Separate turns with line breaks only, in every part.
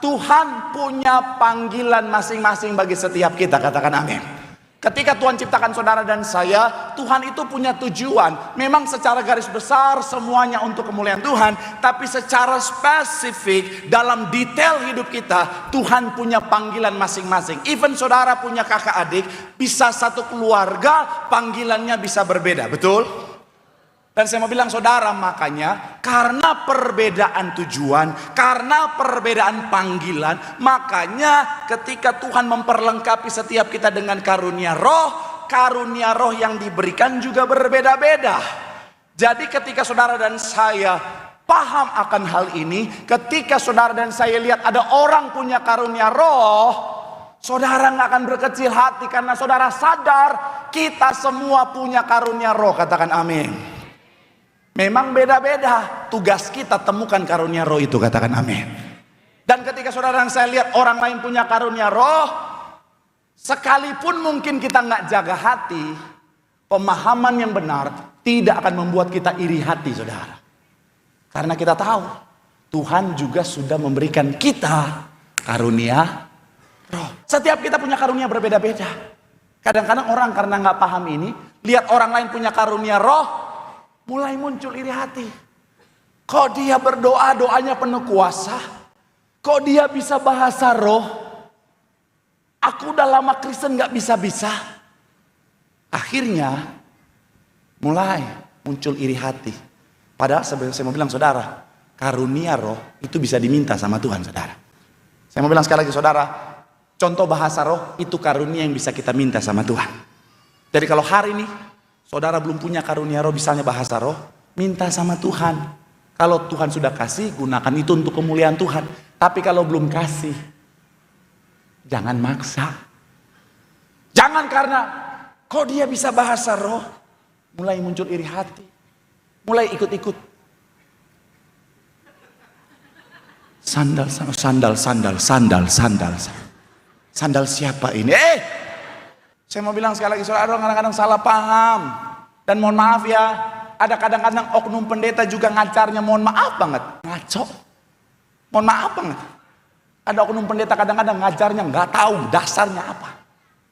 Tuhan punya panggilan masing-masing bagi setiap kita, katakan amin. Ketika Tuhan ciptakan saudara dan saya, Tuhan itu punya tujuan. Memang secara garis besar semuanya untuk kemuliaan Tuhan, tapi secara spesifik dalam detail hidup kita, Tuhan punya panggilan masing-masing. Even saudara punya kakak adik, bisa satu keluarga, panggilannya bisa berbeda, betul? Dan saya mau bilang saudara, makanya karena perbedaan tujuan, karena perbedaan panggilan, makanya ketika Tuhan memperlengkapi setiap kita dengan karunia roh yang diberikan juga berbeda-beda. Jadi ketika saudara dan saya paham akan hal ini, ketika saudara dan saya lihat ada orang punya karunia roh, saudara nggak akan berkecil hati karena saudara sadar kita semua punya karunia roh, katakan amin. Memang beda-beda, tugas kita temukan karunia roh itu, katakan amin. Dan ketika saudara dan saya lihat orang lain punya karunia roh, sekalipun mungkin kita nggak jaga hati, pemahaman yang benar tidak akan membuat kita iri hati, saudara. Karena kita tahu Tuhan juga sudah memberikan kita karunia roh. Setiap kita punya karunia berbeda-beda. Kadang-kadang orang karena nggak paham ini, lihat orang lain punya karunia roh, mulai muncul iri hati. Kok dia berdoa, doanya penuh kuasa? Kok dia bisa bahasa roh? Aku udah lama Kristen gak bisa-bisa. Akhirnya mulai muncul iri hati. Padahal saya mau bilang saudara, karunia roh itu bisa diminta sama Tuhan, saudara. Saya mau bilang sekali lagi saudara, contoh bahasa roh itu karunia yang bisa kita minta sama Tuhan. Jadi kalau hari ini saudara belum punya karunia roh, misalnya bahasa roh, minta sama Tuhan. Kalau Tuhan sudah kasih, gunakan itu untuk kemuliaan Tuhan. Tapi kalau belum kasih, jangan maksa. Jangan karena kok dia bisa bahasa roh, mulai muncul iri hati, mulai ikut-ikut. Sandal siapa ini? Saya mau bilang sekali lagi saudara, kadang-kadang salah paham. Dan mohon maaf ya, ada kadang-kadang oknum pendeta juga ngajarnya mohon maaf banget, ngaco. Mohon maaf banget. Ada oknum pendeta kadang-kadang ngajarnya nggak tahu dasarnya apa.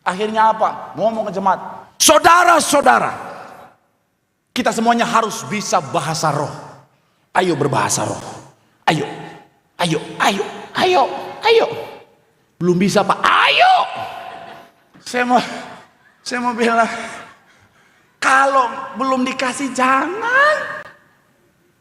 Akhirnya apa? Ngomong ke jemaat, saudara-saudara, kita semuanya harus bisa bahasa roh. Ayo berbahasa roh. Ayo. Belum bisa Pak, ayo. Saya mau bilang, kalau belum dikasih jangan.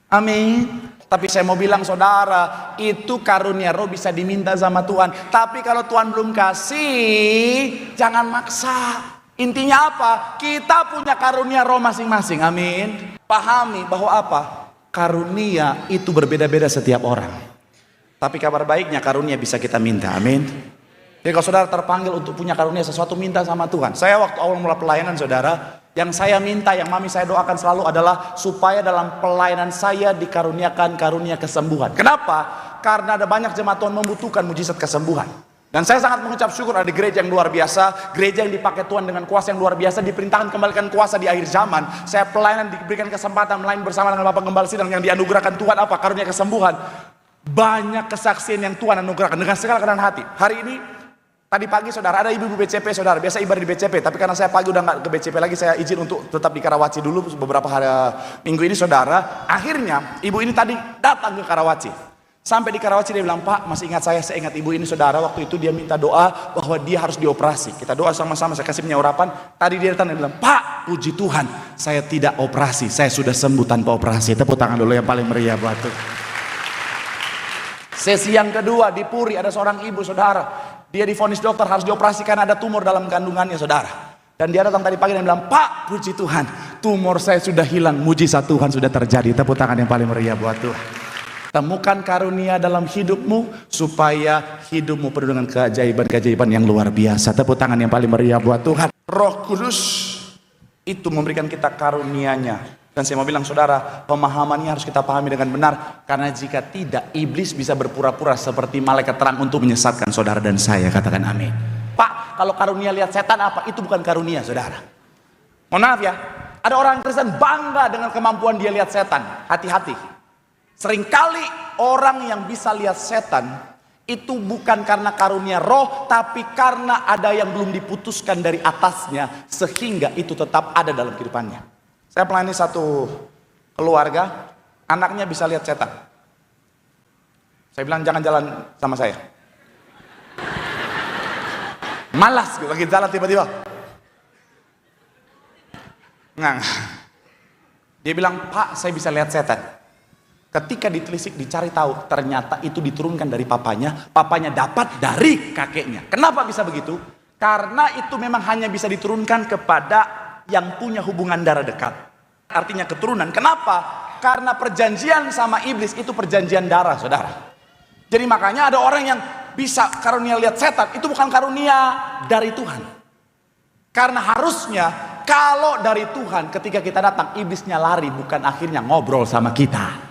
Amin. Tapi saya mau bilang saudara, itu karunia roh bisa diminta sama Tuhan. Tapi kalau Tuhan belum kasih, jangan maksa. Intinya apa? Kita punya karunia roh masing-masing. Amin. Pahami bahwa apa? Karunia itu berbeda-beda setiap orang. Tapi kabar baiknya karunia bisa kita minta. Amin. Jadi kalau saudara terpanggil untuk punya karunia sesuatu, minta sama Tuhan. Saya waktu awal mulai pelayanan saudara, yang saya minta, yang mami saya doakan selalu adalah supaya dalam pelayanan saya dikaruniakan karunia kesembuhan. Kenapa? Karena ada banyak jemaat Tuhan membutuhkan mujizat kesembuhan. Dan saya sangat mengucap syukur ada gereja yang luar biasa, gereja yang dipakai Tuhan dengan kuasa yang luar biasa, diperintahkan kembalikan kuasa di akhir zaman. Saya pelayanan diberikan kesempatan melayani bersama dengan Bapak Gembala Sidang yang dianugerahkan Tuhan apa? Karunia kesembuhan. Banyak kesaksian yang Tuhan anugerahkan dengan segala kerendahan hati. Hari ini tadi pagi saudara, ada ibu-ibu BCP saudara, biasa ibadah di BCP, tapi karena saya pagi udah nggak ke BCP lagi, saya izin untuk tetap di Karawaci dulu beberapa hari minggu ini saudara. Akhirnya ibu ini tadi datang ke Karawaci. Sampai di Karawaci dia bilang, Pak masih ingat saya ingat ibu ini saudara, waktu itu dia minta doa bahwa dia harus dioperasi. Kita doa sama-sama, saya kasih penyaurapan. Tadi dia datang dan bilang, Pak puji Tuhan saya tidak operasi, saya sudah sembuh tanpa operasi. Tepuk tangan dulu yang paling meriah buat Tuhan. Sesi yang kedua di Puri ada seorang ibu saudara, dia divonis dokter harus dioperasi karena ada tumor dalam kandungannya saudara. Dan dia datang tadi pagi dan bilang, Pak puji Tuhan tumor saya sudah hilang, mujizat Tuhan sudah terjadi. Tepuk tangan yang paling meriah buat Tuhan. Temukan karunia dalam hidupmu supaya hidupmu penuh dengan keajaiban-keajaiban yang luar biasa. Tepuk tangan yang paling meriah buat Tuhan. Roh Kudus itu memberikan kita karunia-Nya. Dan saya mau bilang saudara, pemahamannya harus kita pahami dengan benar. Karena jika tidak, iblis bisa berpura-pura seperti malaikat terang untuk menyesatkan saudara dan saya. Katakan amin. Pak, kalau karunia lihat setan apa? Itu bukan karunia saudara. Mohon maaf ya, ada orang Kristen bangga dengan kemampuan dia lihat setan. Hati-hati. Seringkali orang yang bisa lihat setan itu bukan karena karunia roh, tapi karena ada yang belum diputuskan dari atasnya, sehingga itu tetap ada dalam kehidupannya. Saya melayani satu keluarga, anaknya bisa lihat setan. Saya bilang jangan jalan sama saya. Malas lagi jalan tiba-tiba. Nggak. Dia bilang, Pak, saya bisa lihat setan. Ketika ditelisik, dicari tahu, ternyata itu diturunkan dari papanya, papanya dapat dari kakeknya. Kenapa bisa begitu? Karena itu memang hanya bisa diturunkan kepada yang punya hubungan darah dekat. Artinya keturunan. Kenapa? Karena perjanjian sama iblis itu perjanjian darah, saudara. Jadi makanya ada orang yang bisa karunia lihat setan, itu bukan karunia dari Tuhan. Karena harusnya kalau dari Tuhan, ketika kita datang, iblisnya lari, bukan akhirnya ngobrol sama kita.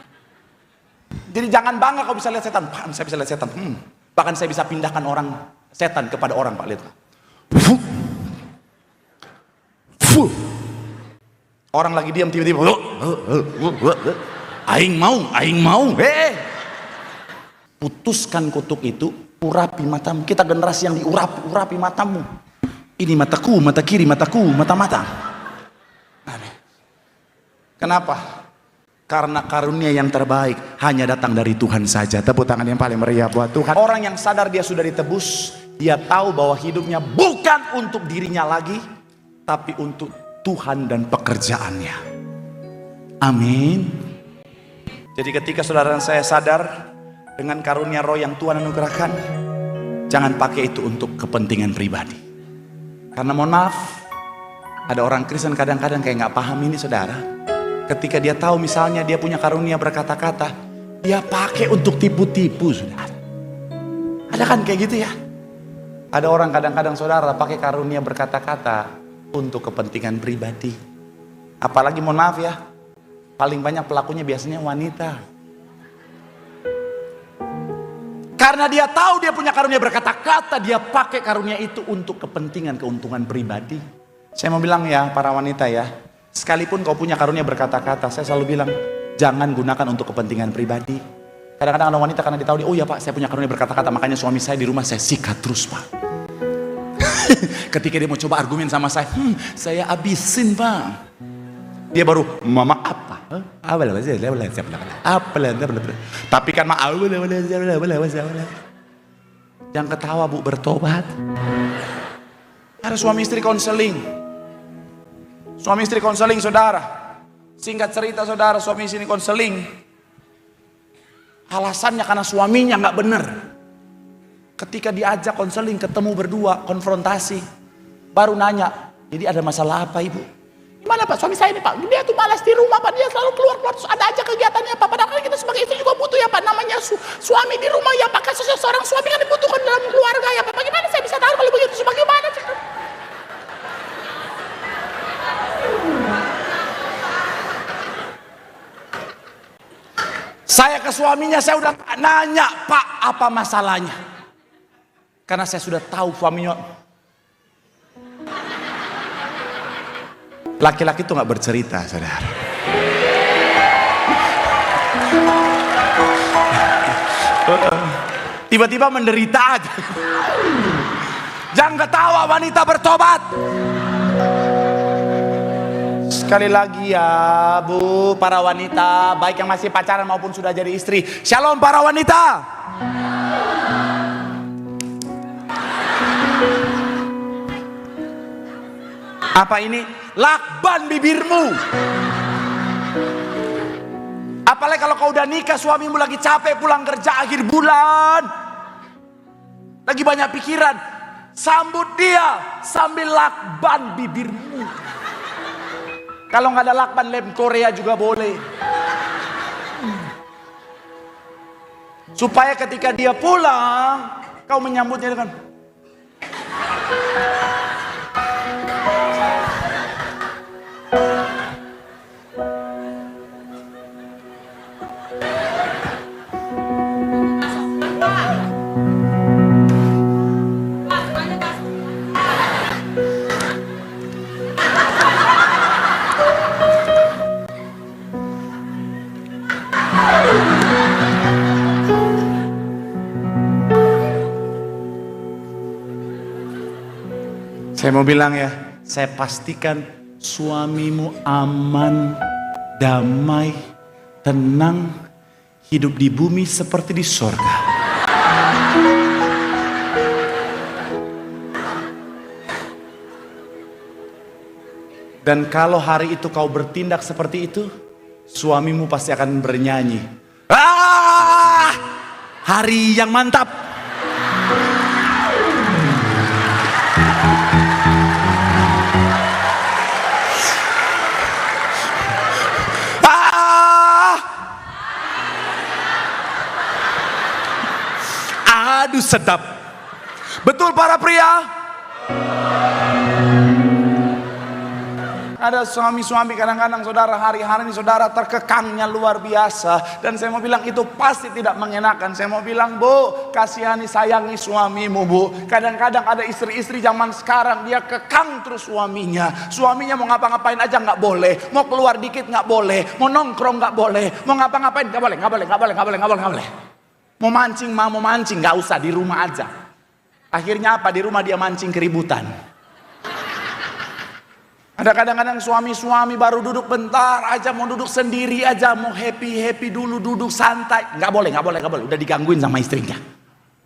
Jadi jangan bangga kau bisa lihat setan. Pak, saya bisa lihat setan. Bahkan saya bisa pindahkan orang setan kepada orang, Pak. Lihat. Orang lagi diam tiba-tiba. Aing mau. Putuskan kutuk itu, urapi matamu. Kita generasi yang urapi matamu. Ini mataku, mata kiri, mataku, mata. Kenapa? Karena karunia yang terbaik hanya datang dari Tuhan saja. Tepuk tangan yang paling meriah buat Tuhan. Orang yang sadar dia sudah ditebus, dia tahu bahwa hidupnya bukan untuk dirinya lagi, tapi untuk Tuhan dan pekerjaannya. Amin. Jadi ketika saudara dan saya sadar dengan karunia roh yang Tuhan anugerahkan, jangan pakai itu untuk kepentingan pribadi. Karena mohon maaf, ada orang Kristen kadang-kadang kayak nggak paham ini, saudara. Ketika dia tahu misalnya dia punya karunia berkata-kata, dia pakai untuk tipu-tipu, saudara. Ada kan kayak gitu ya? Ada orang kadang-kadang saudara pakai karunia berkata-kata untuk kepentingan pribadi. Apalagi mohon maaf ya, paling banyak pelakunya biasanya wanita. Karena dia tahu dia punya karunia berkata-kata, dia pakai karunia itu untuk kepentingan, keuntungan pribadi. Saya mau bilang ya para wanita ya, sekalipun kau punya karunia berkata-kata, saya selalu bilang, jangan gunakan untuk kepentingan pribadi. Kadang-kadang ada wanita karena ditahu dia, oh ya Pak, saya punya karunia berkata-kata, makanya suami saya di rumah saya sikat terus, Pak. Ketika dia mau coba argumen sama saya abisin, Pak. Dia baru, mama apa? Tapi kan jangan ketawa, Bu, bertobat. Ada suami istri konseling. Suami istri konseling, saudara. Singkat cerita, saudara, suami istri konseling. Alasannya karena suaminya nggak benar. Ketika diajak konseling, ketemu berdua, konfrontasi, baru nanya, jadi ada masalah apa, Ibu? Gimana Pak, suami saya ini Pak, dia tuh malas di rumah Pak, dia selalu keluar-keluar, terus ada aja kegiatannya Pak. Padahal kita sebagai istri juga butuh ya Pak, namanya suami di rumah ya Pak, seorang suami kan dibutuhkan dalam keluarga ya Pak. Bagaimana saya bisa tahu kalau begitu, bagaimana? Saya ke suaminya, saya udah nanya, Pak, apa masalahnya? Karena saya sudah tahu suaminya. Laki-laki itu nggak bercerita, saudara. Tiba-tiba menderita aja. Jangan ketawa, wanita bertobat. Sekali lagi ya Bu, para wanita, baik yang masih pacaran maupun sudah jadi istri. Shalom para wanita. Apa ini? Lakban bibirmu. Apalagi kalau kau udah nikah, suamimu lagi capek pulang kerja akhir bulan, lagi banyak pikiran, sambut dia sambil lakban bibirmu. Kalau nggak ada lakban, lem Korea juga boleh. Supaya ketika dia pulang, kau menyambutnya dengan Saya mau bilang ya, saya pastikan suamimu aman, damai, tenang, hidup di bumi seperti di sorga. Dan kalau hari itu kau bertindak seperti itu, suamimu pasti akan bernyanyi, "Ah, hari yang mantap." Aduh sedap. Betul para pria? Ada suami-suami kadang-kadang saudara, hari-hari ini saudara terkekangnya luar biasa. Dan saya mau bilang itu pasti tidak mengenakan. Saya mau bilang, Bu, kasihani sayangi suamimu, Bu. Kadang-kadang ada istri-istri zaman sekarang, dia kekang terus suaminya. Suaminya mau ngapa-ngapain aja nggak boleh. Mau keluar dikit nggak boleh. Mau nongkrong nggak boleh. Mau ngapa-ngapain nggak boleh, nggak boleh, nggak boleh, nggak boleh, nggak boleh, nggak boleh. Mau mancing, mau mancing, nggak usah, di rumah aja. Akhirnya apa? Di rumah dia mancing keributan. Ada kadang-kadang suami-suami baru duduk bentar aja, mau duduk sendiri aja, mau happy dulu, duduk santai. Nggak boleh, nggak boleh, nggak boleh. Udah digangguin sama istrinya.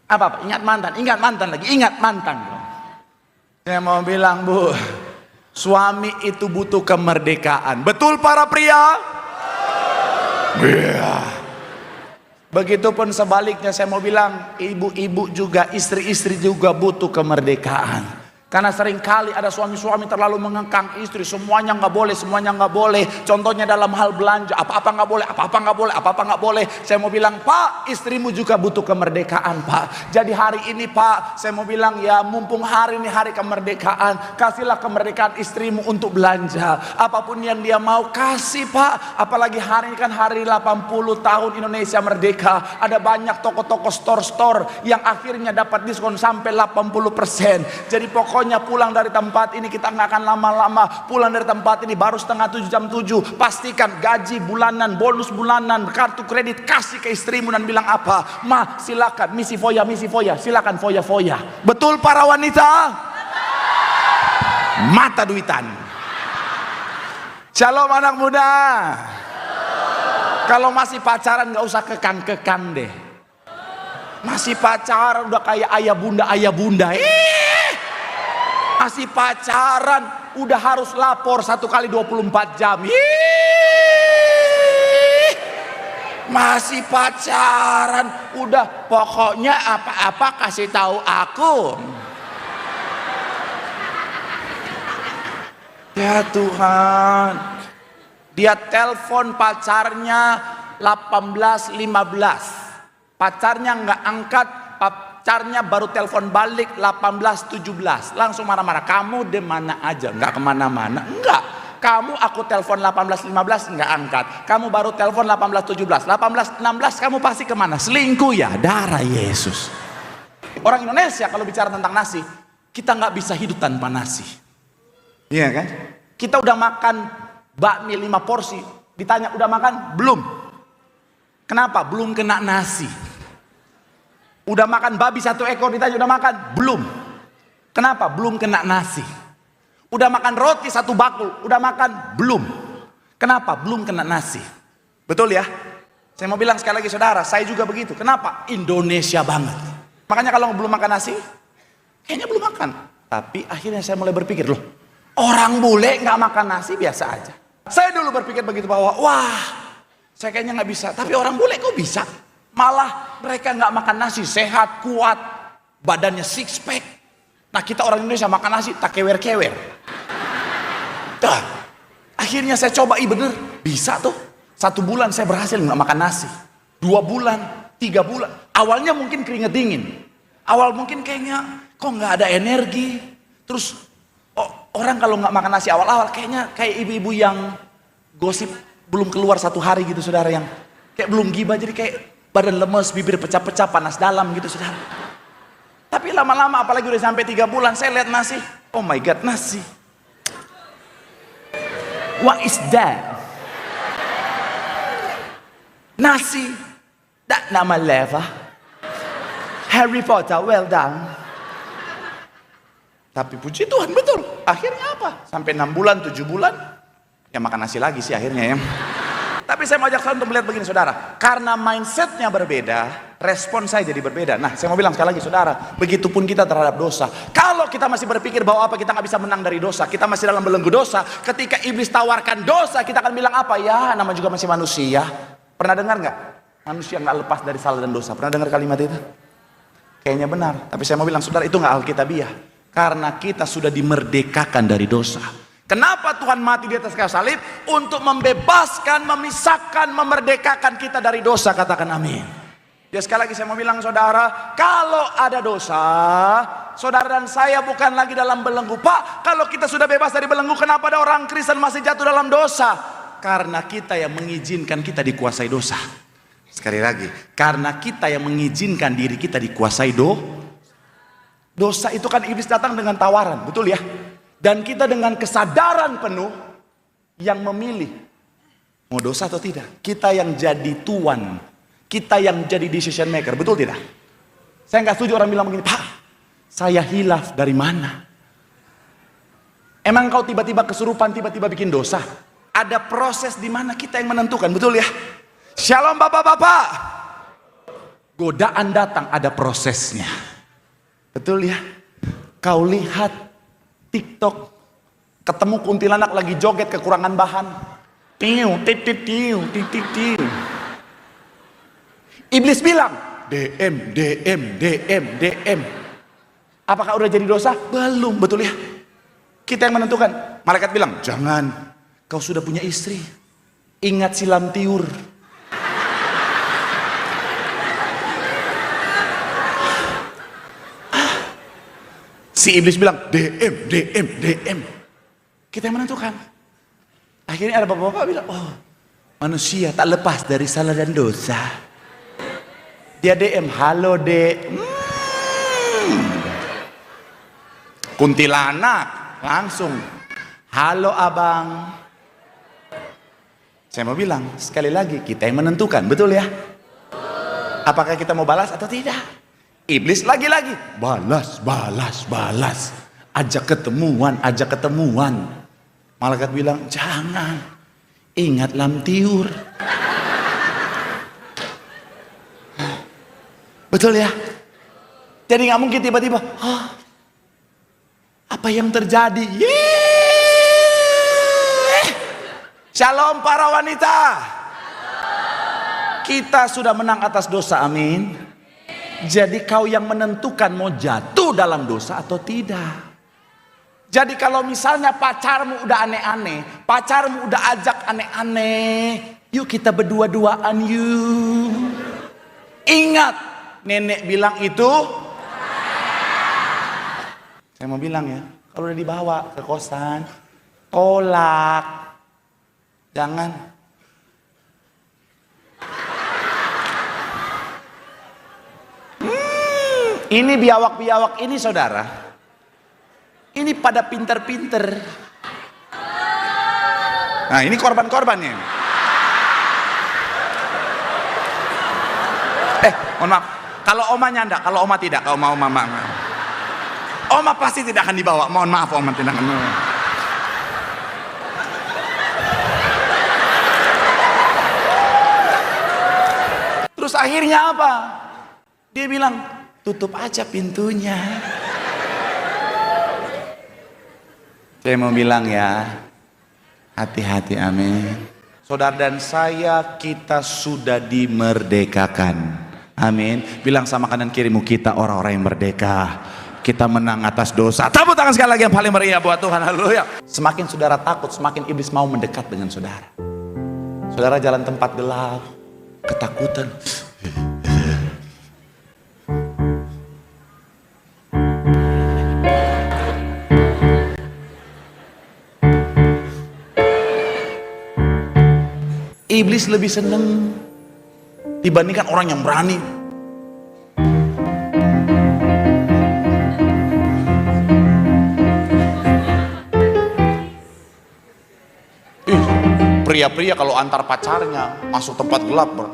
Apa? Ingat mantan lagi, ingat mantan. Saya mau bilang, Bu, suami itu butuh kemerdekaan. Betul para pria? Iya. Begitupun sebaliknya, saya mau bilang, ibu-ibu juga, istri-istri juga butuh kemerdekaan. Karena seringkali ada suami-suami terlalu mengekang istri, semuanya nggak boleh, semuanya nggak boleh. Contohnya dalam hal belanja, apa-apa nggak boleh, apa-apa nggak boleh, apa-apa nggak boleh. Saya mau bilang, Pak, istrimu juga butuh kemerdekaan, Pak. Jadi hari ini, Pak, saya mau bilang ya, mumpung hari ini hari kemerdekaan, kasihlah kemerdekaan istrimu untuk belanja. Apapun yang dia mau kasih, Pak. Apalagi hari ini kan hari 80 tahun Indonesia merdeka. Ada banyak toko-toko store-store yang akhirnya dapat diskon sampai 80%. Jadi pokoknya pulang dari tempat ini kita nggak akan lama-lama. Pulang dari tempat ini baru setengah 7, jam 7. Pastikan gaji bulanan, bonus bulanan, kartu kredit kasih ke istrimu dan bilang apa? Ma, silakan misi foya, silakan foya. Betul para wanita? Mata duitan. Shalom anak muda. Kalau masih pacaran nggak usah kekang deh. Masih pacaran udah kayak ayah bunda. Masih pacaran udah harus lapor 1 kali 24 jam. Masih pacaran udah pokoknya apa-apa kasih tahu aku. Ya Tuhan, dia telepon pacarnya 18.15, pacarnya nggak angkat, pacarnya baru telepon balik 18.17, langsung marah-marah. Kamu di mana aja, nggak kemana-mana. Enggak, kamu aku telepon 18.15 nggak angkat, kamu baru telepon 18.17, 18.16 kamu pasti kemana? Selingkuh ya, darah Yesus. Orang Indonesia kalau bicara tentang nasi, kita nggak bisa hidup tanpa nasi. Iya kan? Kita udah makan bakmi 5 porsi, ditanya udah makan? Belum. Kenapa? Belum kena nasi. Udah makan babi 1 ekor, ditanya udah makan? Belum. Kenapa? Belum kena nasi. Udah makan roti 1 bakul, udah makan? Belum. Kenapa? Belum kena nasi. Betul ya? Saya mau bilang sekali lagi saudara, saya juga begitu. Kenapa? Indonesia banget. Makanya kalau belum makan nasi, kayaknya belum makan. Tapi akhirnya saya mulai berpikir, loh, orang bule nggak makan nasi biasa aja. Saya dulu berpikir begitu bahwa, wah, saya kayaknya nggak bisa. Tapi orang bule kok bisa? Malah mereka nggak makan nasi, sehat, kuat, badannya 6 pack. Nah kita orang Indonesia makan nasi tak kewer-kewer. Akhirnya saya coba, bener, bisa tuh. 1 bulan saya berhasil nggak makan nasi. 2 bulan, 3 bulan. Awalnya mungkin keringet dingin. Awal mungkin kayaknya kok nggak ada energi. Terus orang kalau nggak makan nasi awal-awal kayaknya kayak ibu-ibu yang gosip belum keluar 1 hari gitu saudara, yang kayak belum gibah, jadi kayak badan lemes, bibir pecah-pecah, panas dalam gitu saudara. Tapi lama-lama apalagi udah sampai 3 bulan saya lihat nasi, oh my god, nasi. What is that? Nasi. That nama leva. Harry Potter, well done. Tapi puji Tuhan, betul. Akhirnya apa? Sampai 6 bulan, 7 bulan, ya makan nasi lagi sih akhirnya ya. Tapi saya mau ajak saudara untuk melihat begini saudara. Karena mindsetnya berbeda, respon saya jadi berbeda. Nah, saya mau bilang sekali lagi saudara, begitupun kita terhadap dosa. Kalau kita masih berpikir bahwa apa kita nggak bisa menang dari dosa, kita masih dalam belenggu dosa. Ketika iblis tawarkan dosa, kita akan bilang apa? Ya, nama juga masih manusia. Pernah dengar nggak? Manusia nggak lepas dari salah dan dosa. Pernah dengar kalimat itu? Kayaknya benar. Tapi saya mau bilang saudara, itu nggak alkitabiah. Karena kita sudah dimerdekakan dari dosa. Kenapa Tuhan mati di atas kayu salib? Untuk membebaskan, memisahkan, memerdekakan kita dari dosa. Katakan amin. Ya sekali lagi saya mau bilang saudara, kalau ada dosa, saudara dan saya bukan lagi dalam belenggu. Pak, kalau kita sudah bebas dari belenggu, kenapa ada orang Kristen masih jatuh dalam dosa? Karena kita yang mengizinkan kita dikuasai dosa. Sekali lagi, karena kita yang mengizinkan diri kita dikuasai dosa. Itu kan iblis datang dengan tawaran, betul ya? Dan kita dengan kesadaran penuh yang memilih mau dosa atau tidak. Kita yang jadi tuan, kita yang jadi decision maker, betul tidak? Saya nggak setuju orang bilang begini, Pak, saya hilaf dari mana? Emang kau tiba-tiba kesurupan, tiba-tiba bikin dosa? Ada proses di mana kita yang menentukan, betul ya? Shalom bapak-bapak. Godaan datang, ada prosesnya. Betul ya? Kau lihat TikTok, ketemu kuntilanak lagi joget kekurangan bahan. Iblis bilang, DM. Apakah udah jadi dosa? Belum, betul ya? Kita yang menentukan. Malaikat bilang, jangan, kau sudah punya istri. Ingat silam tiur. Si iblis bilang, DM. Kita yang menentukan. Akhirnya ada bapak-bapak bilang, oh, manusia tak lepas dari salah dan dosa. Dia DM, halo dek. Kuntilanak, langsung. Halo abang. Saya mau bilang, sekali lagi, kita yang menentukan, betul ya? Apakah kita mau balas atau tidak? Iblis lagi-lagi balas. Ajak ketemuan. Malaikat bilang, jangan. Ingat lam tiur. Betul ya? Jadi nggak mungkin tiba-tiba, apa yang terjadi? Shalom para wanita. Kita sudah menang atas dosa, amin. Jadi kau yang menentukan mau jatuh dalam dosa atau tidak. Jadi kalau misalnya pacarmu udah aneh-aneh, pacarmu udah ajak aneh-aneh, yuk kita berdua-duaan yuk. Ingat, nenek bilang itu. Saya mau bilang ya, kalau udah dibawa ke kosan, tolak. Jangan. Ini biawak-biawak ini saudara, ini pada pinter-pinter. Nah ini korban-korbannya. Mohon maaf, kalau oma nyanda, kalau oma tidak, kalau mau mama, oma pasti tidak akan dibawa. Mohon maaf, oma tidak akan dibawa. Terus akhirnya apa? Dia bilang, tutup aja pintunya. Saya mau bilang ya, hati-hati, amin. Saudara dan saya, kita sudah dimerdekakan, amin. Bilang sama kanan kirimu, kita orang-orang yang merdeka. Kita menang atas dosa. Tepuk tangan sekali lagi yang paling meriah buat Tuhan, haleluya. Semakin saudara takut, semakin iblis mau mendekat dengan saudara. Saudara jalan tempat gelap, ketakutan. Iblis lebih senang dibandingkan orang yang berani. Pria-pria kalau antar pacarnya masuk tempat gelap, bro.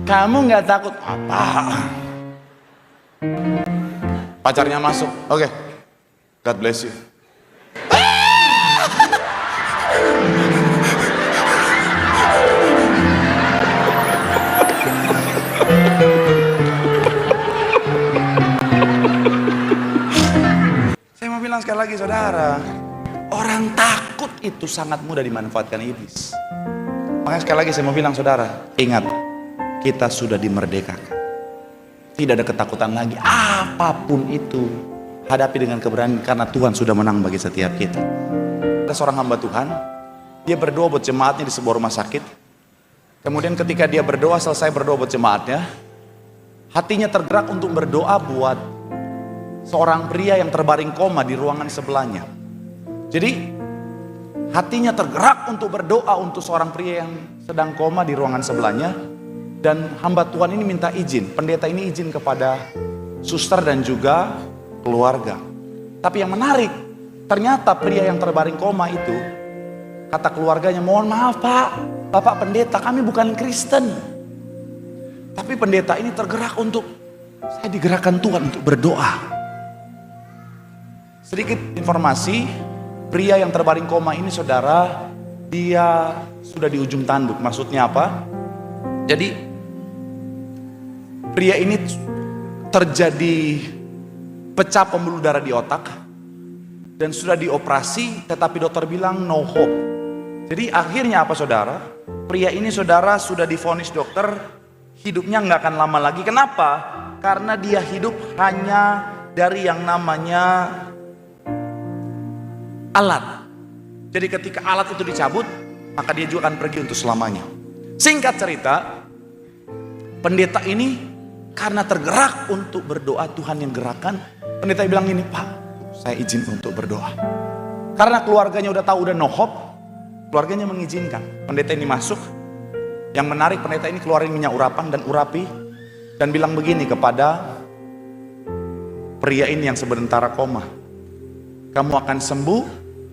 Kamu nggak takut apa? Pacarnya masuk, oke. God bless you. Saya mau bilang sekali lagi saudara, orang takut itu sangat mudah dimanfaatkan iblis. Makanya sekali lagi saya mau bilang saudara, ingat, kita sudah dimerdekakan. Tidak ada ketakutan lagi, apapun itu hadapi dengan keberanian, karena Tuhan sudah menang bagi setiap kita. Ada seorang hamba Tuhan, dia berdoa buat jemaatnya di sebuah rumah sakit. Kemudian ketika dia berdoa, selesai berdoa buat jemaatnya, hatinya tergerak untuk berdoa buat seorang pria yang terbaring koma di ruangan sebelahnya. Jadi hatinya tergerak untuk berdoa untuk seorang pria yang sedang koma di ruangan sebelahnya. Dan hamba Tuhan ini minta izin, pendeta ini izin kepada suster dan juga keluarga. Tapi yang menarik, ternyata pria yang terbaring koma itu, kata keluarganya, mohon maaf Pak, Bapak pendeta, kami bukan Kristen. Tapi pendeta ini tergerak untuk, saya digerakkan Tuhan untuk berdoa. Sedikit informasi, pria yang terbaring koma ini saudara, dia sudah di ujung tanduk. Maksudnya apa? Jadi pria ini terjadi pecah pembuluh darah di otak dan sudah dioperasi, tetapi dokter bilang no hope. Jadi akhirnya apa saudara? Pria ini saudara sudah divonis dokter hidupnya nggak akan lama lagi. Kenapa? Karena dia hidup hanya dari yang namanya alat. Jadi ketika alat itu dicabut, maka dia juga akan pergi untuk selamanya. Singkat cerita, pendeta ini karena tergerak untuk berdoa, Tuhan yang gerakan. Pendeta bilang gini, Pak, saya izin untuk berdoa. Karena keluarganya udah tahu, udah no hope, keluarganya mengizinkan. Pendeta ini masuk. Yang menarik, pendeta ini keluarin minyak urapan dan urapi, dan bilang begini kepada pria ini yang sementara koma, kamu akan sembuh,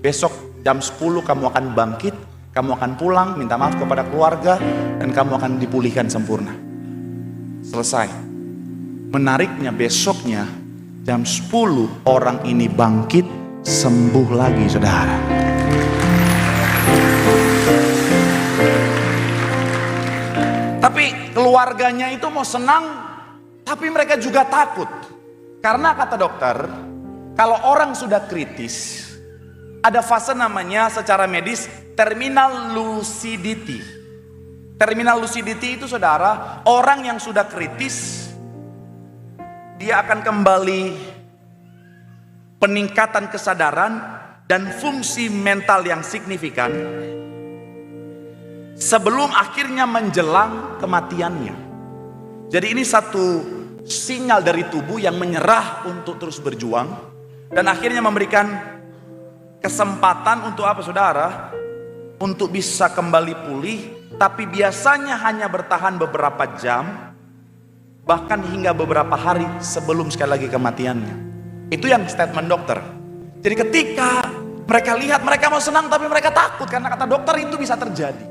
besok jam 10 kamu akan bangkit, kamu akan pulang, minta maaf kepada keluarga, dan kamu akan dipulihkan sempurna. Selesai. Menariknya besoknya jam 10 orang ini bangkit, sembuh lagi saudara. Tapi keluarganya itu mau senang, tapi mereka juga takut. Karena kata dokter, kalau orang sudah kritis, ada fase namanya secara medis terminal lucidity. Terminal lucidity itu saudara, orang yang sudah kritis, dia akan kembali peningkatan kesadaran dan fungsi mental yang signifikan sebelum akhirnya menjelang kematiannya. Jadi ini satu sinyal dari tubuh yang menyerah untuk terus berjuang dan akhirnya memberikan kesempatan untuk apa saudara? Untuk bisa kembali pulih, tapi biasanya hanya bertahan beberapa jam, bahkan hingga beberapa hari sebelum sekali lagi kematiannya. Itu yang statement dokter. Jadi ketika mereka lihat, mereka mau senang tapi mereka takut karena kata dokter itu bisa terjadi.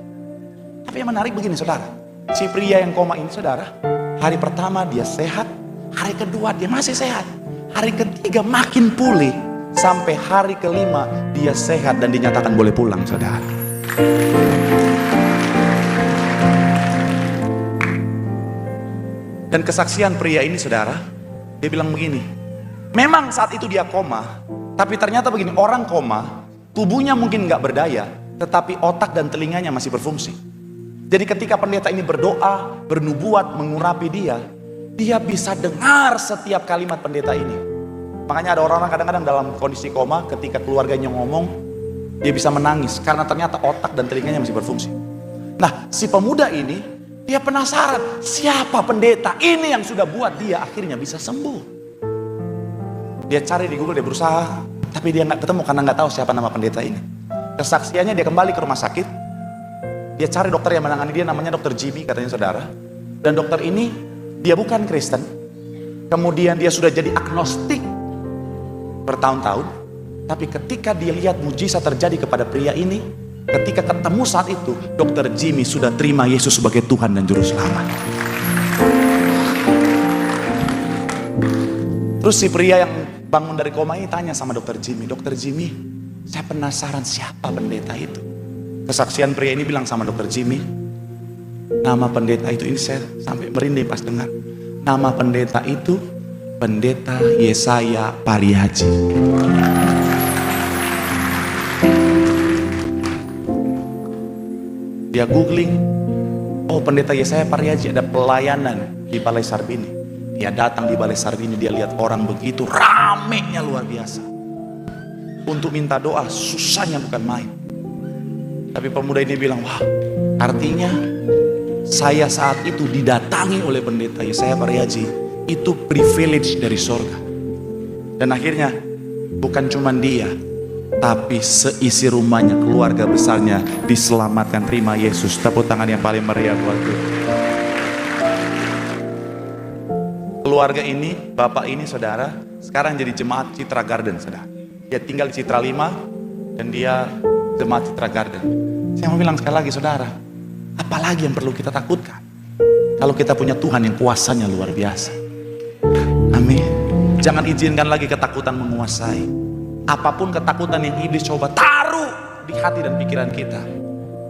Tapi yang menarik begini saudara, si pria yang koma ini saudara, hari pertama dia sehat, hari kedua dia masih sehat, hari ketiga makin pulih, sampai hari kelima dia sehat dan dinyatakan boleh pulang saudara. Dan kesaksian pria ini saudara, dia bilang begini, memang saat itu dia koma, tapi ternyata begini, orang koma, tubuhnya mungkin gak berdaya, tetapi otak dan telinganya masih berfungsi. Jadi ketika pendeta ini berdoa, bernubuat, mengurapi dia bisa dengar setiap kalimat pendeta ini. Makanya ada orang-orang kadang-kadang dalam kondisi koma, ketika keluarganya ngomong, dia bisa menangis karena ternyata otak dan telinganya masih berfungsi. Nah, si pemuda ini, dia penasaran, siapa pendeta ini yang sudah buat dia akhirnya bisa sembuh. Dia cari di Google, dia berusaha, tapi dia nggak ketemu karena nggak tahu siapa nama pendeta ini. Kesaksiannya dia kembali ke rumah sakit, dia cari dokter yang menangani dia, namanya dokter Jimmy katanya saudara. Dan dokter ini, dia bukan Kristen. Kemudian dia sudah jadi agnostik bertahun-tahun. Tapi ketika dia lihat mujizat terjadi kepada pria ini, ketika ketemu saat itu, dokter Jimmy sudah terima Yesus sebagai Tuhan dan Juru Selamat. Terus Terus si pria yang bangun dari koma ini tanya sama dokter Jimmy, "Dokter Jimmy, saya penasaran siapa pendeta itu?" Kesaksian pria ini bilang sama dokter Jimmy, "Nama pendeta itu," ini saya sampai merinding pas dengar. "Nama pendeta itu Pendeta Yesaya Pariaji." Dia googling, oh pendeta Yesaya Pariaji ada pelayanan di Balai Sarbini. Dia datang di Balai Sarbini, dia lihat orang begitu ramenya luar biasa. Untuk minta doa susahnya bukan main. Tapi pemuda ini bilang, wah, artinya saya saat itu didatangi oleh pendeta Yesaya Pariaji, itu privilege dari sorga. Dan akhirnya bukan cuma dia, tapi seisi rumahnya, keluarga besarnya diselamatkan. Terima Yesus. Tepuk tangan yang paling meriah buat Tuhan. Keluarga ini, bapak ini saudara, sekarang jadi jemaat Citra Garden saudara. Dia tinggal di Citra 5 dan dia jemaat Citra Garden. Saya mau bilang sekali lagi saudara, apalagi yang perlu kita takutkan kalau kita punya Tuhan yang kuasanya luar biasa. Amin. Jangan izinkan lagi ketakutan menguasai. Apapun ketakutan yang iblis coba taruh di hati dan pikiran kita,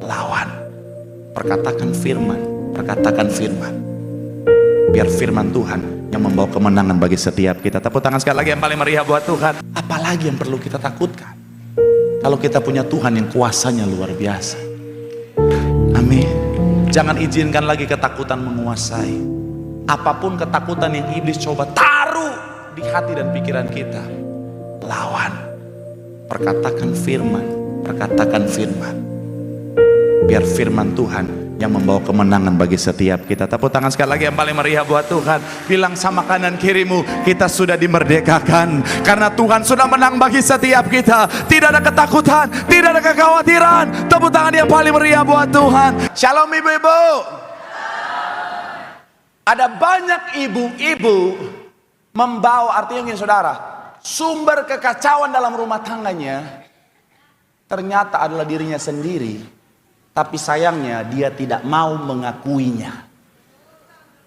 lawan. Perkatakan firman, perkatakan firman. Biar firman Tuhan yang membawa kemenangan bagi setiap kita. Tepuk tangan sekali lagi yang paling meriah buat Tuhan. Apalagi yang perlu kita takutkan kalau kita punya Tuhan yang kuasanya luar biasa. Amin. Jangan izinkan lagi ketakutan menguasai. Apapun ketakutan yang iblis coba taruh di hati dan pikiran kita, lawan. Perkatakan firman, perkatakan firman. Biar firman Tuhan yang membawa kemenangan bagi setiap kita. Tepuk tangan sekali lagi yang paling meriah buat Tuhan. Bilang sama kanan kirimu, kita sudah dimerdekakan karena Tuhan sudah menang bagi setiap kita. Tidak ada ketakutan, tidak ada kekhawatiran. Tepuk tangan yang paling meriah buat Tuhan. Shalom ibu-ibu. Ada banyak ibu-ibu membawa, artinya gini saudara, sumber kekacauan dalam rumah tangganya ternyata adalah dirinya sendiri. Tapi sayangnya dia tidak mau mengakuinya.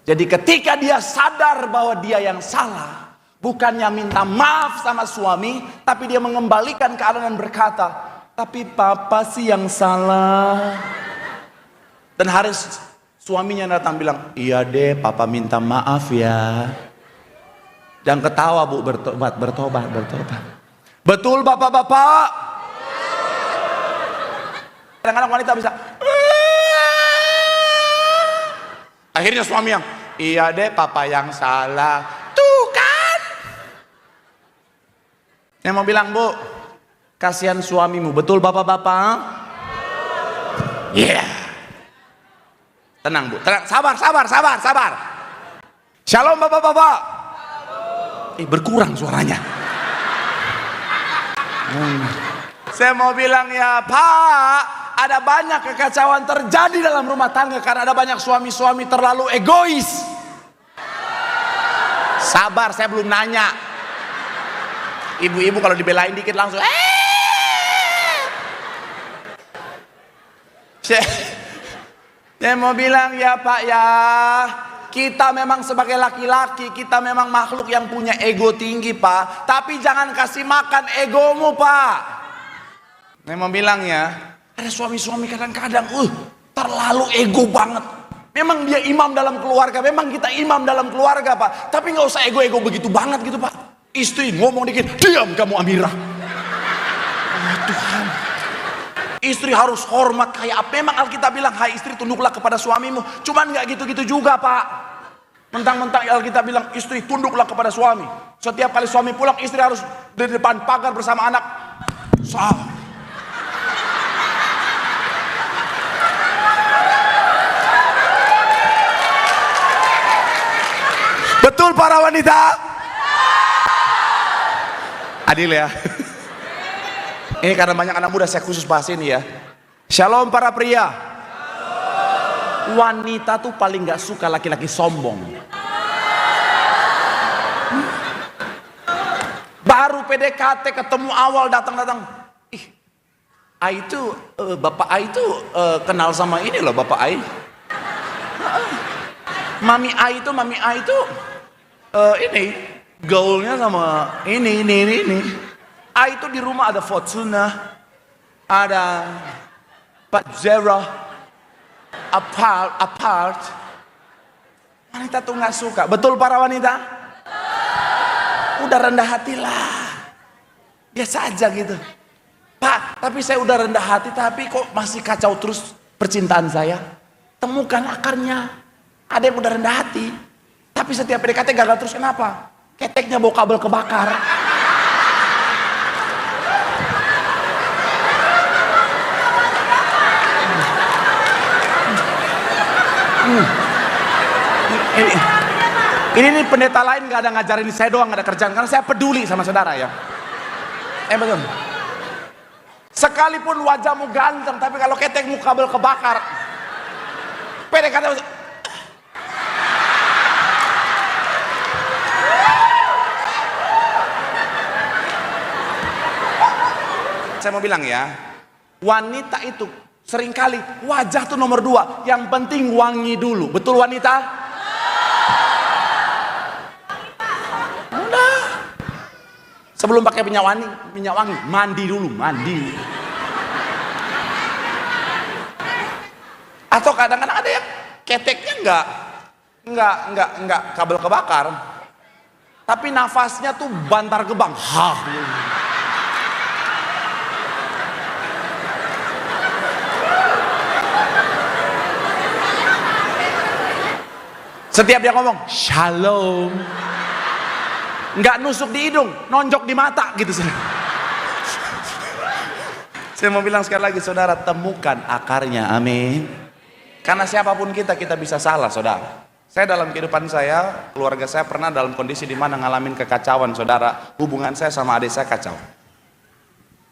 Jadi ketika dia sadar bahwa dia yang salah, bukannya minta maaf sama suami, tapi dia mengembalikan keadaan dan berkata, "Tapi papa sih yang salah." Dan harus suaminya datang bilang, "Iya deh, papa minta maaf ya." Dan ketawa bu, bertobat. Betul bapak-bapak. Kadang-kadang wanita bisa, akhirnya suami yang, "Iya deh papa yang salah." Tuh kan. Saya mau bilang bu, kasihan suamimu. Betul bapak-bapak? Iya. Tenang bu, tenang, sabar. Shalom bapak-bapak. Berkurang suaranya. Saya mau bilang ya Pak, ada banyak kekacauan terjadi dalam rumah tangga karena ada banyak suami-suami terlalu egois. Sabar, saya belum nanya. Ibu-ibu kalau dibelain dikit langsung Saya mau bilang ya Pak ya, kita memang sebagai laki-laki, kita memang makhluk yang punya ego tinggi Pak. Tapi jangan kasih makan egomu Pak. Saya mau bilang ya, ada suami-suami kadang-kadang terlalu ego banget. Memang dia imam dalam keluarga, memang kita imam dalam keluarga Pak. Tapi gak usah ego-ego begitu banget gitu Pak. Istri ngomong dikit, "Diam kamu Amirah." Oh Tuhan. Istri harus hormat kayak apa? Memang Alkitab bilang, "Hai istri tunduklah kepada suamimu." Cuman gak gitu-gitu juga Pak. Mentang-mentang Alkitab bilang istri tunduklah kepada suami. Setiap kali suami pulang, istri harus di depan pagar bersama anak. Salah. Betul para wanita? Adil ya. Ini karena banyak anak muda saya khusus bahas ini ya. Shalom para pria. Wanita tuh paling gak suka laki-laki sombong. Baru PDKT ketemu awal datang-datang. Ai itu bapak Ai itu kenal sama ini loh bapak Ai. Mami Ai itu ini Gaulnya sama ini. Itu di rumah ada Fortuna, ada Pajero, apart. Wanita tuh nggak suka. Betul para wanita? Udah rendah hati lah. Biasa aja gitu. Pak, tapi saya udah rendah hati, tapi kok masih kacau terus percintaan saya? Temukan akarnya. Ada yang udah rendah hati, tapi setiap PDKT gagal terus, kenapa? Keteknya bawa kabel kebakar. Ini nih pendeta lain gak ada ngajarin saya doang, gak ada kerjaan, karena saya peduli sama saudara ya. Betul. Sekalipun wajahmu ganteng, tapi kalau ketekmu kabel kebakar, PDKT saya mau bilang ya, wanita itu seringkali wajah tuh nomor 2, yang penting wangi dulu. Betul wanita? Udah. Sebelum pakai minyak wangi, mandi dulu, mandi. Atau kadang-kadang ada yang keteknya enggak kabel kebakar, tapi nafasnya tuh bantar gebang. Setiap dia ngomong shalom, nggak nusuk di hidung, nonjok di mata gitu. Saya mau bilang sekali lagi, saudara, temukan akarnya. Amin. Karena siapapun kita bisa salah, saudara. Saya dalam kehidupan saya, keluarga saya pernah dalam kondisi di mana ngalamin kekacauan, saudara. Hubungan saya sama adik saya kacau.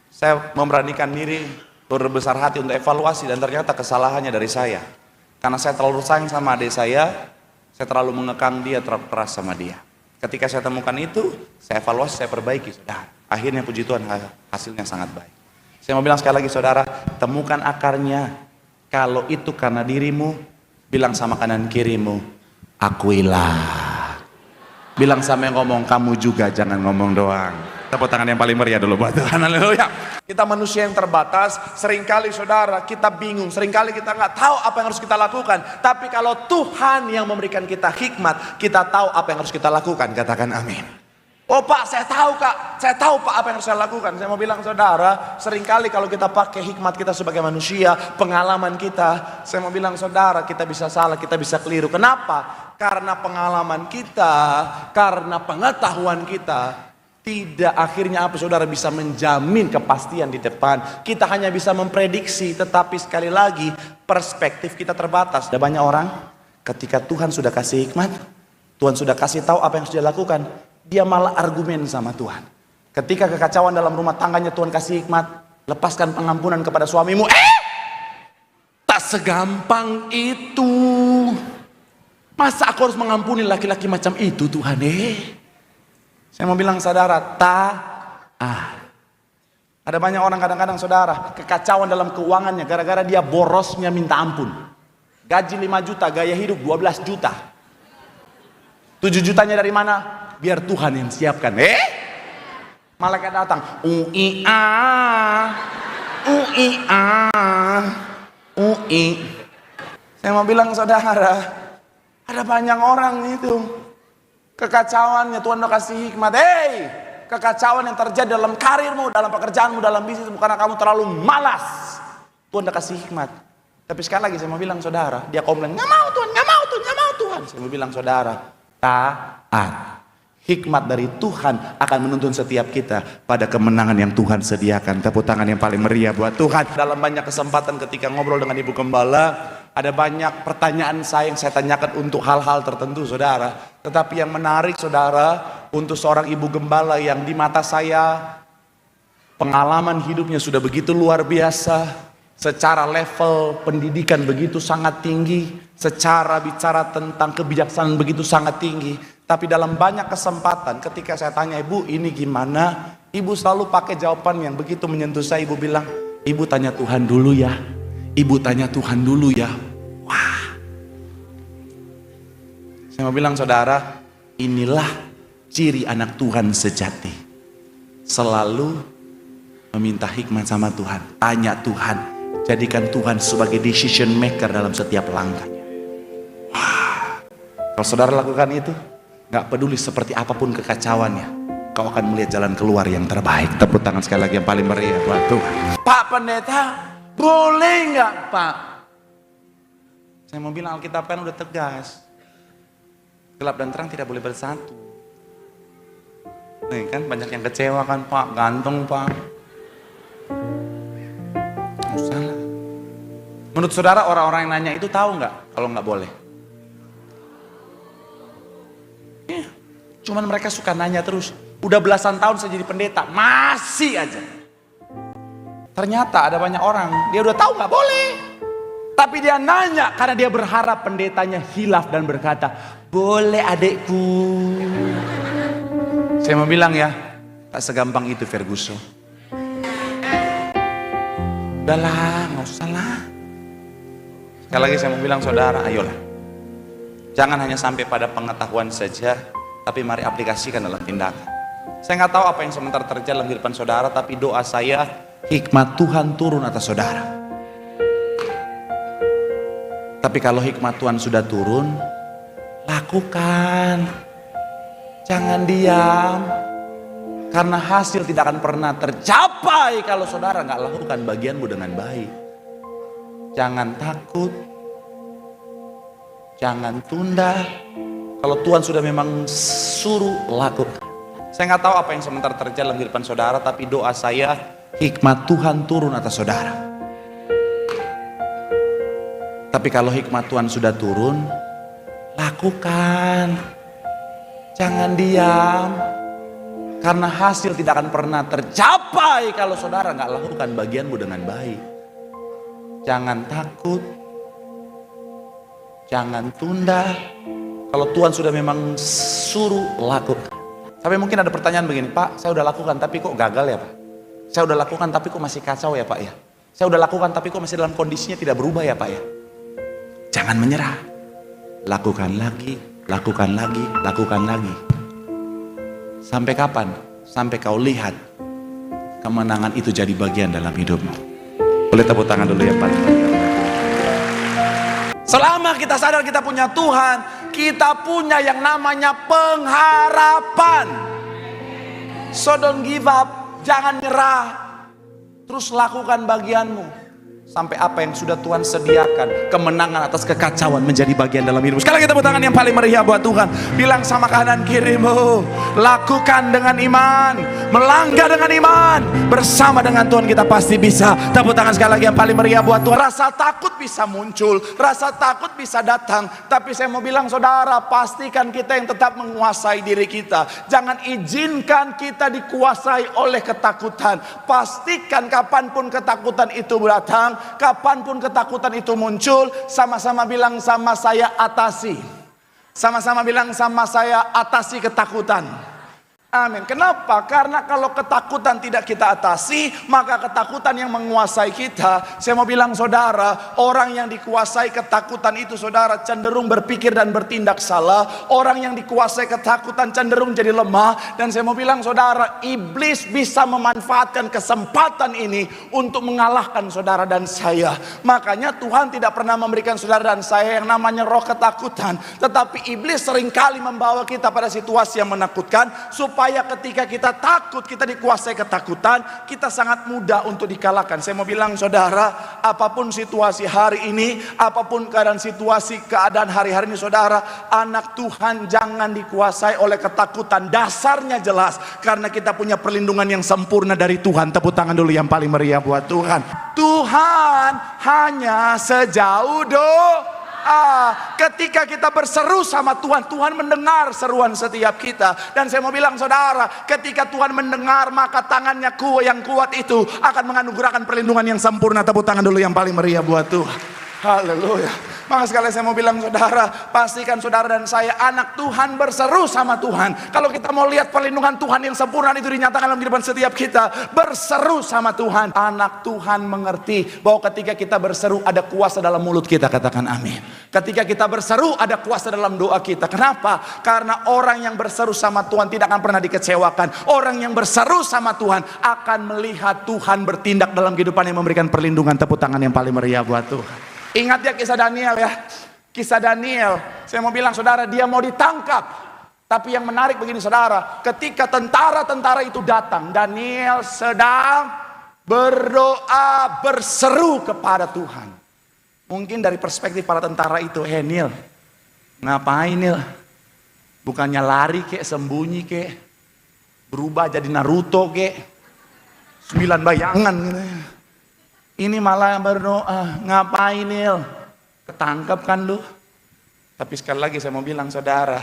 Saya memberanikan diri, berbesar hati untuk evaluasi, dan ternyata kesalahannya dari saya. Karena saya terlalu sayang sama adik saya terlalu mengekang dia, terlalu keras sama dia. Ketika saya temukan itu, saya evaluasi, saya perbaiki, saudara. Akhirnya puji Tuhan, hasilnya sangat baik. Saya mau bilang sekali lagi, saudara, temukan akarnya. Kalau itu karena dirimu, bilang sama kanan kirimu, akuilah. Bilang sama yang ngomong, kamu juga jangan ngomong doang. Tepuk tangan yang paling meriah dulu buat Tuhan. Haleluya. Kita manusia yang terbatas, seringkali saudara kita bingung, seringkali kita nggak tahu apa yang harus kita lakukan. Tapi kalau Tuhan yang memberikan kita hikmat, kita tahu apa yang harus kita lakukan. Katakan amin. Oh Pak, saya tahu Kak, saya tahu Pak apa yang harus saya lakukan. Saya mau bilang saudara, seringkali kalau kita pakai hikmat kita sebagai manusia, pengalaman kita, saya mau bilang saudara, kita bisa salah, kita bisa keliru. Kenapa? Karena pengalaman kita, karena pengetahuan kita, tidak akhirnya apa saudara bisa menjamin kepastian di depan. Kita hanya bisa memprediksi, tetapi sekali lagi perspektif kita terbatas. Ada banyak orang ketika Tuhan sudah kasih hikmat, Tuhan sudah kasih tahu apa yang harus dia lakukan, dia malah argumen sama Tuhan. Ketika kekacauan dalam rumah tangganya, Tuhan kasih hikmat, lepaskan pengampunan kepada suamimu. Tak segampang itu. Masa aku harus mengampuni laki-laki macam itu Tuhan? Saya mau bilang saudara, ada banyak orang kadang-kadang saudara, kekacauan dalam keuangannya gara-gara dia borosnya minta ampun. Gaji 5 juta, gaya hidup 12 juta. 7 jutanya dari mana? Biar Tuhan yang siapkan. Malaikat datang, Saya mau bilang saudara, ada banyak orang itu kekacauannya Tuhan udah kasih hikmat. Kekacauan yang terjadi dalam karirmu, dalam pekerjaanmu, dalam bisnismu karena kamu terlalu malas. Tuhan udah kasih hikmat. Tapi sekali lagi saya mau bilang saudara, dia komplain, nggak mau Tuhan, nggak mau Tuhan, nggak mau Tuhan. Saya mau bilang saudara, taat. Hikmat dari Tuhan akan menuntun setiap kita pada kemenangan yang Tuhan sediakan. Tepuk tangan yang paling meriah buat Tuhan. Dalam banyak kesempatan ketika ngobrol dengan Ibu Gembala, ada banyak pertanyaan saya yang saya tanyakan untuk hal-hal tertentu saudara. Tetapi yang menarik saudara, untuk seorang Ibu Gembala yang di mata saya pengalaman hidupnya sudah begitu luar biasa, secara level pendidikan begitu sangat tinggi, secara bicara tentang kebijaksanaan begitu sangat tinggi. Tapi dalam banyak kesempatan ketika saya tanya, Ibu ini gimana? Ibu selalu pakai jawaban yang begitu menyentuh saya. Ibu bilang, Ibu tanya Tuhan dulu ya. Ibu tanya Tuhan dulu ya. Wah. Saya mau bilang saudara, inilah ciri anak Tuhan sejati. Selalu meminta hikmat sama Tuhan, tanya Tuhan, jadikan Tuhan sebagai decision maker dalam setiap langkahnya. Wah, kalau saudara lakukan itu, gak peduli seperti apapun kekacauannya, kau akan melihat jalan keluar yang terbaik. Tepuk tangan sekali lagi yang paling meriah buat Tuhan. Pak Pendeta, boleh gak Pak? Saya mau bilang Alkitab kan udah tegas, gelap dan terang tidak boleh bersatu. Nih kan banyak yang kecewa kan Pak, gantung Pak. Oh, salah. Menurut saudara orang-orang yang nanya itu tahu nggak kalau nggak boleh? Ya, cuman mereka suka nanya terus. Udah belasan tahun saya jadi pendeta, masih aja. Ternyata ada banyak orang, dia udah tahu nggak boleh. Tapi dia nanya karena dia berharap pendetanya hilaf dan berkata, boleh adekku. Saya mau bilang ya, tak segampang itu Ferguson. Udahlah, nggak usah lah. Sekali lagi saya mau bilang saudara, ayolah. Jangan hanya sampai pada pengetahuan saja, tapi mari aplikasikan dalam tindakan. Saya nggak tahu apa yang sebentar terjadi dalam kehidupan saudara, tapi doa saya, hikmat Tuhan turun atas saudara. Tapi kalau hikmat Tuhan sudah turun, lakukan. Jangan diam, karena hasil tidak akan pernah tercapai kalau saudara nggak lakukan bagianmu dengan baik. Jangan takut, jangan tunda. Kalau Tuhan sudah memang suruh, lakukan. Saya nggak tahu apa yang sebentar terjadi dalam kehidupan saudara, tapi doa saya, hikmat Tuhan turun atas saudara. Tapi kalau hikmat Tuhan sudah turun, lakukan. Jangan diam, karena hasil tidak akan pernah tercapai kalau saudara nggak lakukan bagianmu dengan baik. Jangan takut, jangan tunda. Kalau Tuhan sudah memang suruh, lakukan. Tapi mungkin ada pertanyaan begini, Pak, saya udah lakukan tapi kok gagal ya Pak? Saya udah lakukan tapi kok masih kacau ya Pak ya? Saya udah lakukan tapi kok masih dalam kondisinya tidak berubah ya Pak ya? Jangan menyerah, lakukan lagi. Lakukan lagi, lakukan lagi. Sampai kapan? Sampai kau lihat kemenangan itu jadi bagian dalam hidupmu. Boleh tepuk tangan dulu ya Pak. Selama kita sadar kita punya Tuhan, kita punya yang namanya pengharapan. So don't give up, jangan nyerah. Terus lakukan bagianmu. Sampai apa yang sudah Tuhan sediakan, kemenangan atas kekacauan menjadi bagian dalam hidup. Sekali lagi tepuk tangan yang paling meriah buat Tuhan. Bilang sama kanan kirimu, lakukan dengan iman, melanggar dengan iman. Bersama dengan Tuhan kita pasti bisa. Tepuk tangan sekali lagi yang paling meriah buat Tuhan. Rasa takut bisa muncul, rasa takut bisa datang. Tapi saya mau bilang saudara, pastikan kita yang tetap menguasai diri kita. Jangan izinkan kita dikuasai oleh ketakutan. Pastikan kapanpun ketakutan itu datang, kapanpun ketakutan itu muncul, sama-sama bilang sama saya atasi. Sama-sama bilang sama saya atasi ketakutan. Amin. Kenapa? Karena kalau ketakutan tidak kita atasi, maka ketakutan yang menguasai kita. Saya mau bilang saudara, orang yang dikuasai ketakutan itu saudara cenderung berpikir dan bertindak salah. Orang yang dikuasai ketakutan cenderung jadi lemah. Dan saya mau bilang saudara, iblis bisa memanfaatkan kesempatan ini untuk mengalahkan saudara dan saya. Makanya Tuhan tidak pernah memberikan saudara dan saya yang namanya roh ketakutan. Tetapi iblis seringkali membawa kita pada situasi yang menakutkan, supaya ketika kita takut, kita dikuasai ketakutan, kita sangat mudah untuk dikalahkan. Saya mau bilang saudara, apapun situasi hari ini, apapun keadaan hari-hari ini saudara, anak Tuhan jangan dikuasai oleh ketakutan. Dasarnya jelas, karena kita punya perlindungan yang sempurna dari Tuhan. Tepuk tangan dulu yang paling meriah buat Tuhan. Tuhan hanya sejauh doa. Ketika kita berseru sama Tuhan, Tuhan mendengar seruan setiap kita. Dan saya mau bilang saudara, ketika Tuhan mendengar, maka tangannya yang kuat itu akan menganugerahkan perlindungan yang sempurna. Tepuk tangan dulu yang paling meriah buat Tuhan. Haleluya. Maka sekali saya mau bilang saudara, pastikan saudara dan saya anak Tuhan berseru sama Tuhan. Kalau kita mau lihat perlindungan Tuhan yang sempurna itu dinyatakan dalam kehidupan setiap kita, berseru sama Tuhan. Anak Tuhan mengerti bahwa ketika kita berseru ada kuasa dalam mulut kita, katakan amin. Ketika kita berseru ada kuasa dalam doa kita. Kenapa? Karena orang yang berseru sama Tuhan tidak akan pernah dikecewakan. Orang yang berseru sama Tuhan akan melihat Tuhan bertindak dalam kehidupan yang memberikan perlindungan. Tepuk tangan yang paling meriah buat Tuhan. Ingat ya kisah Daniel ya. Kisah Daniel, saya mau bilang saudara, dia mau ditangkap. Tapi yang menarik begini saudara, ketika tentara-tentara itu datang, Daniel sedang berdoa, berseru kepada Tuhan. Mungkin dari perspektif para tentara itu, Neil, ngapain Neil? Bukannya lari kek, sembunyi kek, berubah jadi Naruto kek, 9 bayangan gitu. Ini malah berdoa, ngapain Nil? Ketangkep kan lu? Tapi sekali lagi saya mau bilang saudara,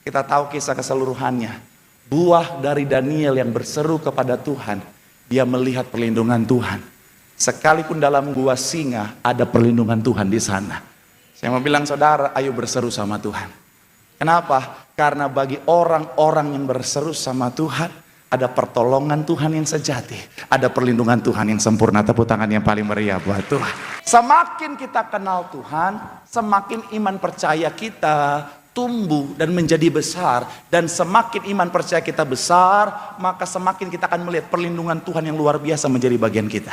kita tahu kisah keseluruhannya. Buah dari Daniel yang berseru kepada Tuhan, dia melihat perlindungan Tuhan. Sekalipun dalam gua singa ada perlindungan Tuhan di sana. Saya mau bilang saudara, ayo berseru sama Tuhan. Kenapa? Karena bagi orang-orang yang berseru sama Tuhan, ada pertolongan Tuhan yang sejati, ada perlindungan Tuhan yang sempurna. Tepuk tangan yang paling meriah buat Tuhan. Semakin kita kenal Tuhan, semakin iman percaya kita tumbuh dan menjadi besar. Dan semakin iman percaya kita besar, maka semakin kita akan melihat perlindungan Tuhan yang luar biasa menjadi bagian kita.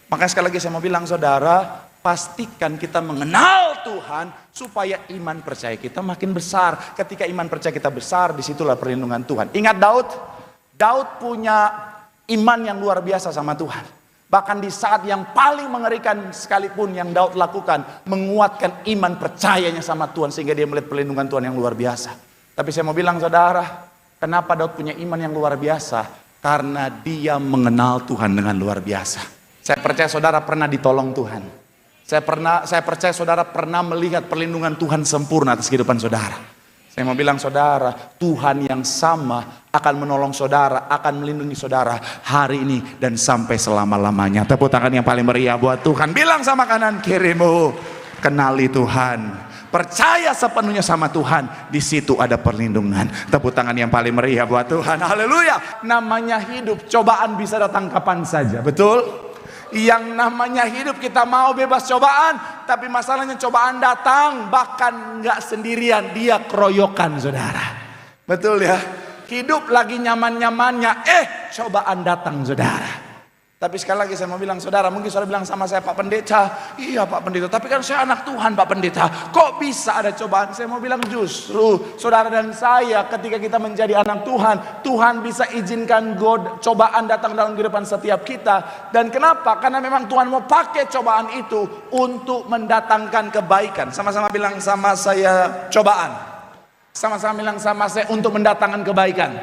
Maka sekali lagi saya mau bilang saudara, pastikan kita mengenal Tuhan supaya iman percaya kita makin besar. Ketika iman percaya kita besar, disitulah perlindungan Tuhan. Ingat Daud punya iman yang luar biasa sama Tuhan. Bahkan di saat yang paling mengerikan sekalipun yang Daud lakukan, menguatkan iman percayanya sama Tuhan sehingga dia melihat perlindungan Tuhan yang luar biasa. Tapi saya mau bilang saudara, kenapa Daud punya iman yang luar biasa? Karena dia mengenal Tuhan dengan luar biasa. Saya percaya saudara pernah ditolong Tuhan. Saya percaya saudara pernah melihat perlindungan Tuhan sempurna atas kehidupan saudara. Saya mau bilang saudara, Tuhan yang sama akan menolong saudara, akan melindungi saudara hari ini dan sampai selama-lamanya. Tepuk tangan yang paling meriah buat Tuhan. Bilang sama kanan kirimu, kenali Tuhan. Percaya sepenuhnya sama Tuhan, di situ ada perlindungan. Tepuk tangan yang paling meriah buat Tuhan. Haleluya. Namanya hidup, cobaan bisa datang kapan saja, betul? Yang namanya hidup kita mau bebas cobaan, tapi masalahnya cobaan datang bahkan nggak sendirian, dia keroyokan saudara. Betul ya? Hidup lagi nyaman-nyamannya, cobaan datang saudara. Tapi sekali lagi saya mau bilang saudara, mungkin saudara bilang sama saya, Pak Pendeta, iya Pak Pendeta, tapi kan saya anak Tuhan Pak Pendeta, kok bisa ada cobaan? Saya mau bilang justru saudara dan saya ketika kita menjadi anak Tuhan, Tuhan bisa izinkan cobaan datang dalam kehidupan setiap kita. Dan kenapa? Karena memang Tuhan mau pakai cobaan itu untuk mendatangkan kebaikan. Sama-sama bilang sama saya cobaan. Sama-sama bilang sama saya untuk mendatangkan kebaikan.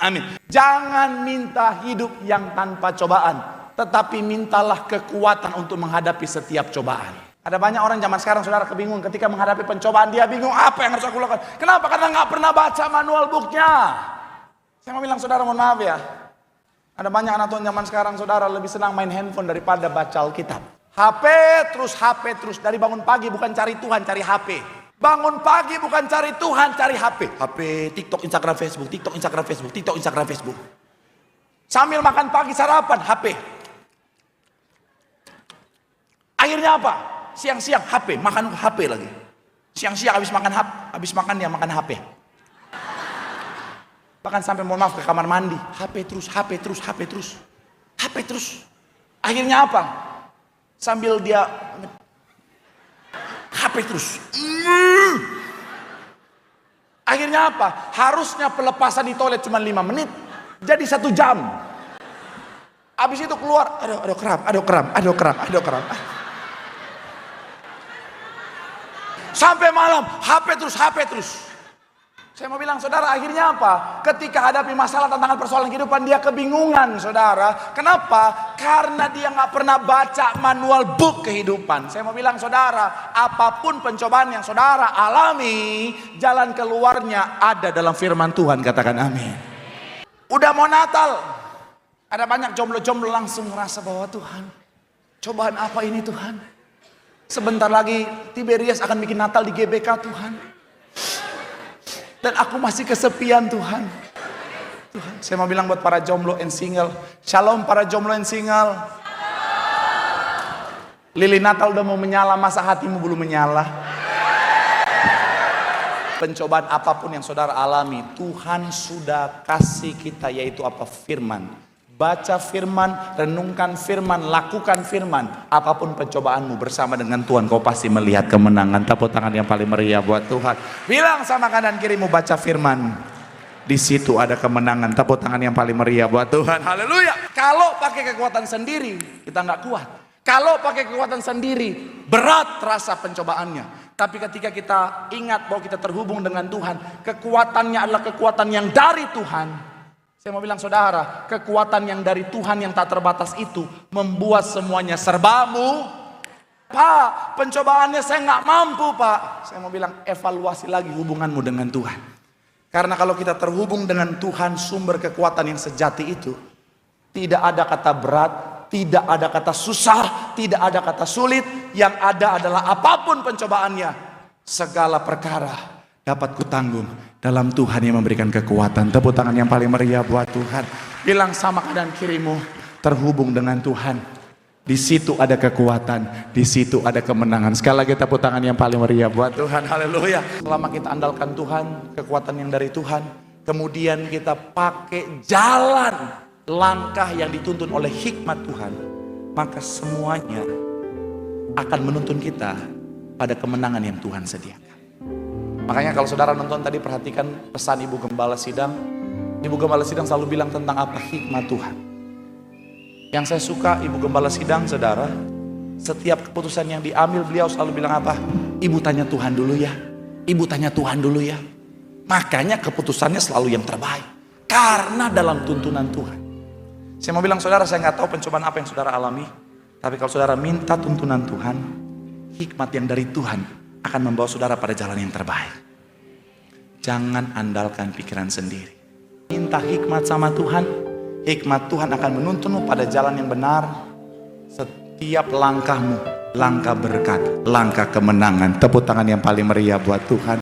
Amin. Jangan minta hidup yang tanpa cobaan, tetapi mintalah kekuatan untuk menghadapi setiap cobaan. Ada banyak orang zaman sekarang saudara kebingungan ketika menghadapi pencobaan. Dia bingung apa yang harus aku lakukan. Kenapa? Karena nggak pernah baca manual booknya. Saya mau bilang saudara, mohon maaf ya, ada banyak anak Tuhan zaman sekarang saudara lebih senang main handphone daripada baca Alkitab. HP terus, dari bangun pagi bukan cari Tuhan, cari HP. Bangun pagi bukan cari Tuhan, cari HP. HP, TikTok, Instagram, Facebook, TikTok, Instagram, Facebook, TikTok, Instagram, Facebook. Sambil makan pagi sarapan, HP. Akhirnya apa? Siang-siang HP, makan HP lagi. Siang-siang habis makan dia makan HP. Bahkan sampai mohon maaf ke kamar mandi, HP terus. Akhirnya apa? Sambil dia HP terus. Akhirnya apa? Harusnya pelepasan di toilet cuma 5 menit, jadi 1 jam. Habis itu keluar, aduh kram. Sampai malam, HP terus. Saya mau bilang saudara, akhirnya apa? Ketika hadapi masalah, tantangan, persoalan kehidupan, dia kebingungan saudara. Kenapa? Karena dia nggak pernah baca manual book kehidupan. Saya mau bilang saudara, apapun pencobaan yang saudara alami, jalan keluarnya ada dalam firman Tuhan. Katakan amin. Udah mau Natal, ada banyak jomblo-jomblo langsung merasa bahwa Tuhan, cobaan apa ini Tuhan? Sebentar lagi Tiberias akan bikin Natal di GBK Tuhan. Dan aku masih kesepian Tuhan. Tuhan, saya mau bilang buat para jomblo and single. Shalom para jomblo and single. Lilin Natal udah mau menyala, masa hatimu belum menyala? Pencobaan apapun yang saudara alami, Tuhan sudah kasih kita, yaitu apa? Firman. Baca firman, renungkan firman, lakukan firman. Apapun pencobaanmu, bersama dengan Tuhan kau pasti melihat kemenangan. Tepuk tangan yang paling meriah buat Tuhan. Bilang sama kanan kirimu, baca firman. Di situ ada kemenangan. Tepuk tangan yang paling meriah buat Tuhan. Haleluya. Kalau pakai kekuatan sendiri, kita nggak kuat. Kalau pakai kekuatan sendiri, berat rasa pencobaannya. Tapi ketika kita ingat bahwa kita terhubung dengan Tuhan, kekuatannya adalah kekuatan yang dari Tuhan. Saya mau bilang saudara, kekuatan yang dari Tuhan yang tak terbatas itu membuat semuanya serbamu. Pak, pencobaannya saya nggak mampu Pak. Saya mau bilang, evaluasi lagi hubunganmu dengan Tuhan. Karena kalau kita terhubung dengan Tuhan, sumber kekuatan yang sejati itu, tidak ada kata berat, tidak ada kata susah, tidak ada kata sulit. Yang ada adalah apapun pencobaannya, segala perkara dapat kutanggung dalam Tuhan yang memberikan kekuatan. Tepuk tangan yang paling meriah buat Tuhan. Bilang sama kanan kirimu, terhubung dengan Tuhan. Di situ ada kekuatan, di situ ada kemenangan. Sekali lagi tepuk tangan yang paling meriah buat Tuhan. Haleluya. Selama kita andalkan Tuhan, kekuatan yang dari Tuhan, kemudian kita pakai jalan langkah yang dituntun oleh hikmat Tuhan, maka semuanya akan menuntun kita pada kemenangan yang Tuhan sediakan. Makanya kalau saudara nonton tadi, perhatikan pesan Ibu Gembala Sidang. Ibu Gembala Sidang selalu bilang tentang apa? Hikmat Tuhan. Yang saya suka Ibu Gembala Sidang, saudara, setiap keputusan yang diambil beliau selalu bilang apa? Ibu tanya Tuhan dulu ya. Ibu tanya Tuhan dulu ya. Makanya keputusannya selalu yang terbaik. Karena dalam tuntunan Tuhan. Saya mau bilang saudara, saya nggak tahu pencobaan apa yang saudara alami. Tapi kalau saudara minta tuntunan Tuhan, hikmat yang dari Tuhan akan membawa saudara pada jalan yang terbaik. Jangan andalkan pikiran sendiri. Minta hikmat sama Tuhan. Hikmat Tuhan akan menuntunmu pada jalan yang benar. Setiap langkahmu, langkah berkat, langkah kemenangan. Tepuk tangan yang paling meriah buat Tuhan.